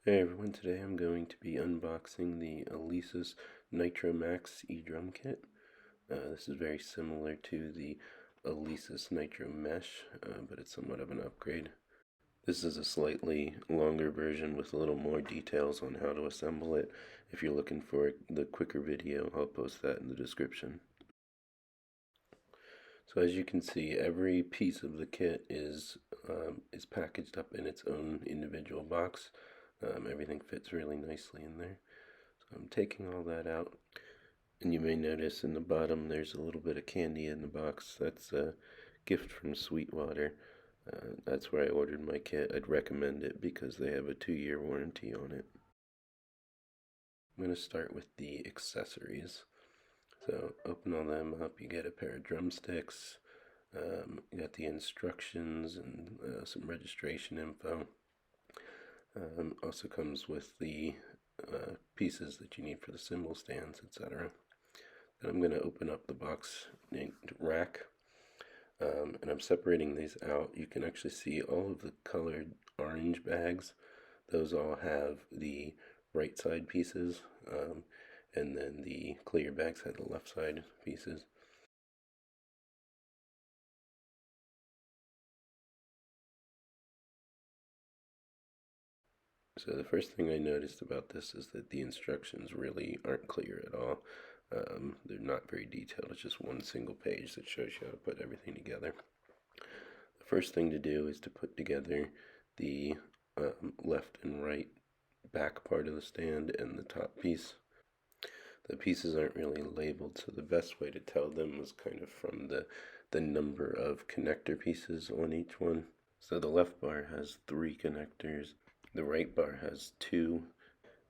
Hey everyone, today I'm going to be unboxing the Alesis Nitro Max E-Drum Kit. This is very similar to the Alesis Nitro Mesh, but it's somewhat of an upgrade. This is a slightly longer version with a little more details on how to assemble it. If you're looking for the quicker video, I'll post that in the description. So as you can see, every piece of the kit is packaged up in its own individual box. Everything fits really nicely in there. So I'm taking all that out. And you may notice in the bottom there's a little bit of candy in the box. That's a gift from Sweetwater. That's where I ordered my kit. I'd recommend it because they have a 2-year warranty on it. I'm going to start with the accessories. So open all them up. You get a pair of drumsticks. You got the instructions and some registration info. Also comes with the pieces that you need for the cymbal stands, etc. Then I'm going to open up the box named rack, and I'm separating these out. You can actually see all of the colored orange bags. Those all have the right side pieces, and then the clear bags have the left side pieces. So the first thing I noticed about this is that the instructions really aren't clear at all. They're not very detailed. It's just one single page that shows you how to put everything together. The first thing to do is to put together the left and right back part of the stand and the top piece. The pieces aren't really labeled, so the best way to tell them was kind of from the number of connector pieces on each one. So the left bar has 3 connectors, the right bar has 2,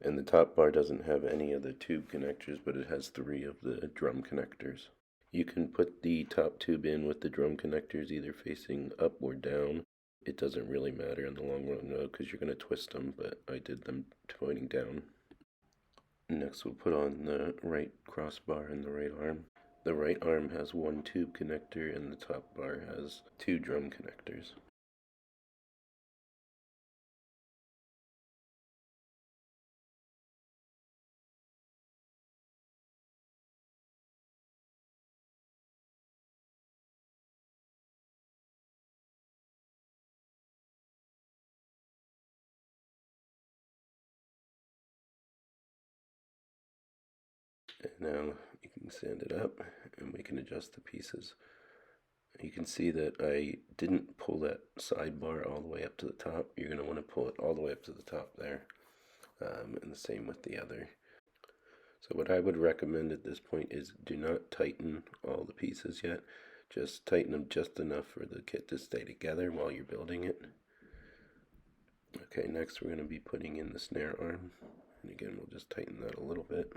and the top bar doesn't have any of the tube connectors, but it has 3 of the drum connectors. You can put the top tube in with the drum connectors either facing up or down. It doesn't really matter in the long run though, because you're going to twist them, but I did them pointing down. Next we'll put on the right crossbar and the right arm. The right arm has 1 tube connector and the top bar has 2 drum connectors. And now you can stand it up and we can adjust the pieces. You can see that I didn't pull that sidebar all the way up to the top. You're going to want to pull it all the way up to the top there. And the same with the other. So what I would recommend at this point is do not tighten all the pieces yet. Just tighten them just enough for the kit to stay together while you're building it. Okay, next we're going to be putting in the snare arm. And again, we'll just tighten that a little bit.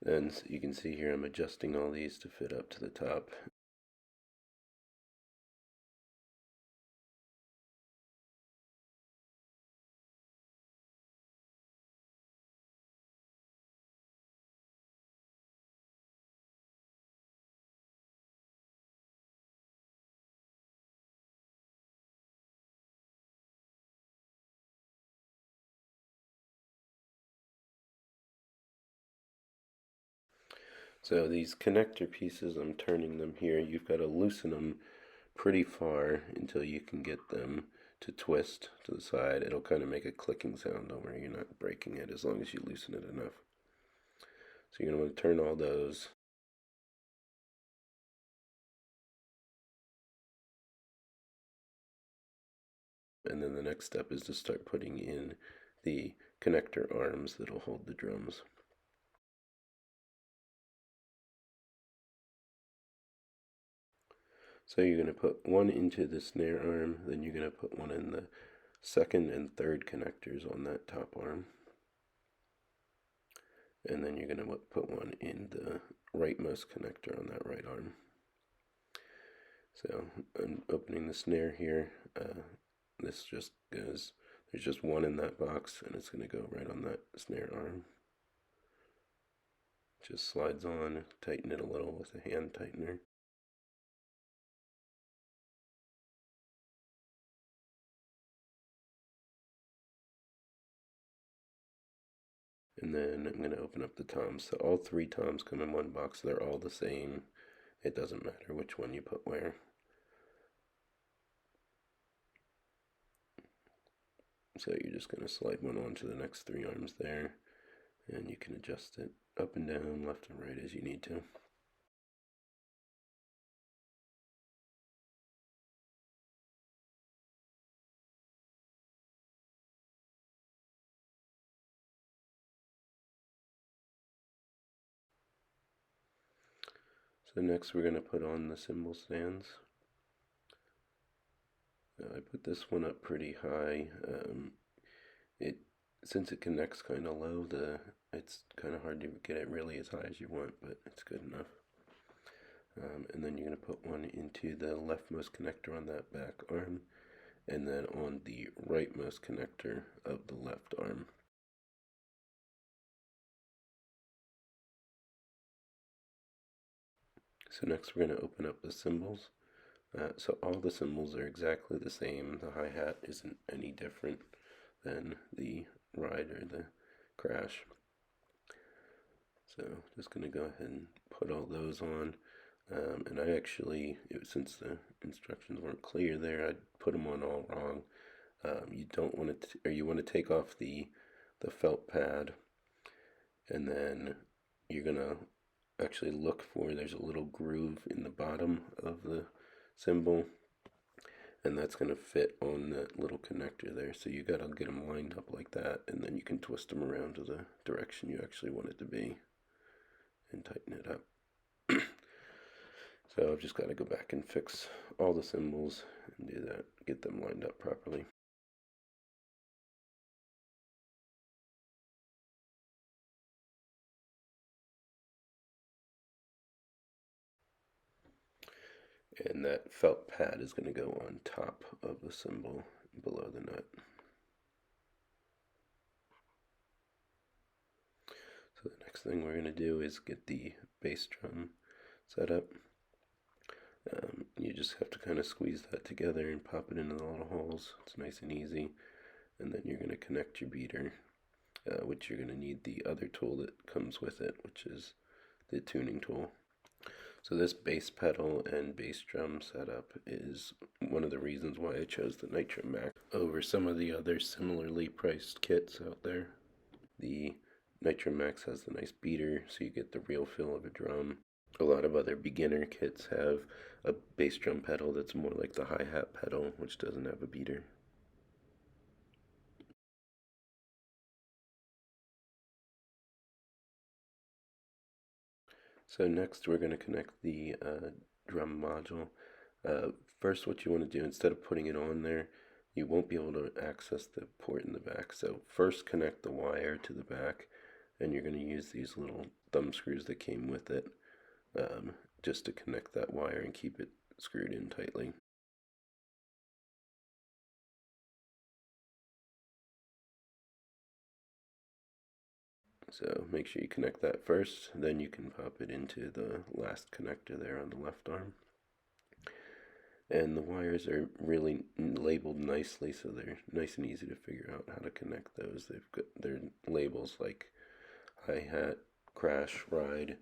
And so you can see here I'm adjusting all these to fit up to the top. So these connector pieces, I'm turning them here. You've got to loosen them pretty far until you can get them to twist to the side. It'll kind of make a clicking sound. Don't worry, you're not breaking it as long as you loosen it enough. So you're going to want to turn all those. And then the next step is to start putting in the connector arms that'll hold the drums. So you're going to put one into the snare arm, then you're going to put one in the second and third connectors on that top arm. And then you're going to put one in the rightmost connector on that right arm. So I'm opening the snare here. This just goes, there's just one in that box and it's going to go right on that snare arm. Just slides on, tighten it a little with a hand tightener. And then I'm going to open up the toms. So all three toms come in one box. They're all the same. It doesn't matter which one you put where. So you're just going to slide one onto the next three arms there, and you can adjust it up and down, left and right as you need to. So next we're going to put on the cymbal stands. I put this one up pretty high. It Since it connects kind of low, it's kind of hard to get it really as high as you want, but it's good enough. And then you're going to put one into the leftmost connector on that back arm, and then on the rightmost connector of the left arm. So next we're going to open up the cymbals. So all the cymbals are exactly the same. The hi-hat isn't any different than the ride or the crash. So just going to go ahead and put all those on. And I actually, since the instructions weren't clear there, I put them on all wrong. You don't want to, or you want to take off the felt pad, and then you're gonna actually look for, there's a little groove in the bottom of the cymbal, and that's going to fit on that little connector there. So you got to get them lined up like that, and then you can twist them around to the direction you actually want it to be and tighten it up. So I've just got to go back and fix all the cymbals and do that, get them lined up properly. And that felt pad is going to go on top of the cymbal below the nut. So the next thing we're going to do is get the bass drum set up. You just have to kind of squeeze that together and pop it into the little holes. It's nice and easy. And then you're going to connect your beater, which you're going to need the other tool that comes with it, which is the tuning tool. So this bass pedal and bass drum setup is one of the reasons why I chose the Nitro Max over some of the other similarly priced kits out there. The Nitro Max has the nice beater, so you get the real feel of a drum. A lot of other beginner kits have a bass drum pedal that's more like the hi-hat pedal, which doesn't have a beater. So next we're going to connect the drum module. First, what you want to do, instead of putting it on there, you won't be able to access the port in the back. So first connect the wire to the back, and you're going to use these little thumb screws that came with it, just to connect that wire and keep it screwed in tightly. So make sure you connect that first, then you can pop it into the last connector there on the left arm. And the wires are really labeled nicely, so they're nice and easy to figure out how to connect those. They've got their labels like hi-hat, crash, ride,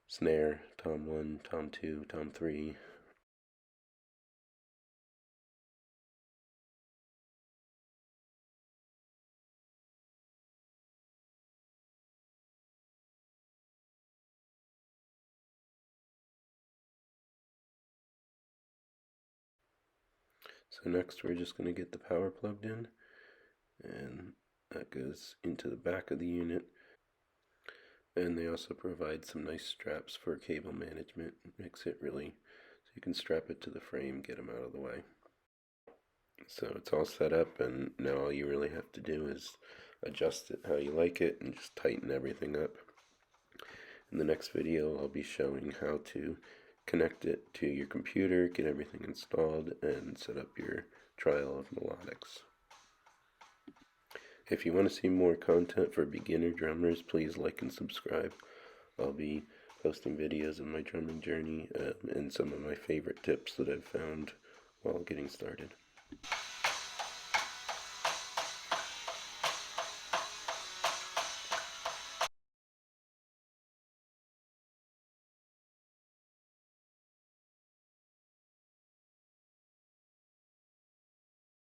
snare, tom 1, tom 2, tom 3. So next we're just going to get the power plugged in, and that goes into the back of the unit. And they also provide some nice straps for cable management. It makes it really, so you can strap it to the frame, get them out of the way. So it's all set up, and now all you really have to do is adjust it how you like it and just tighten everything up. In the next video, I'll be showing how to connect it to your computer, get everything installed, and set up your trial of melodics. If you want to see more content for beginner drummers, please like and subscribe. I'll be posting videos of my drumming journey and some of my favorite tips that I've found while getting started.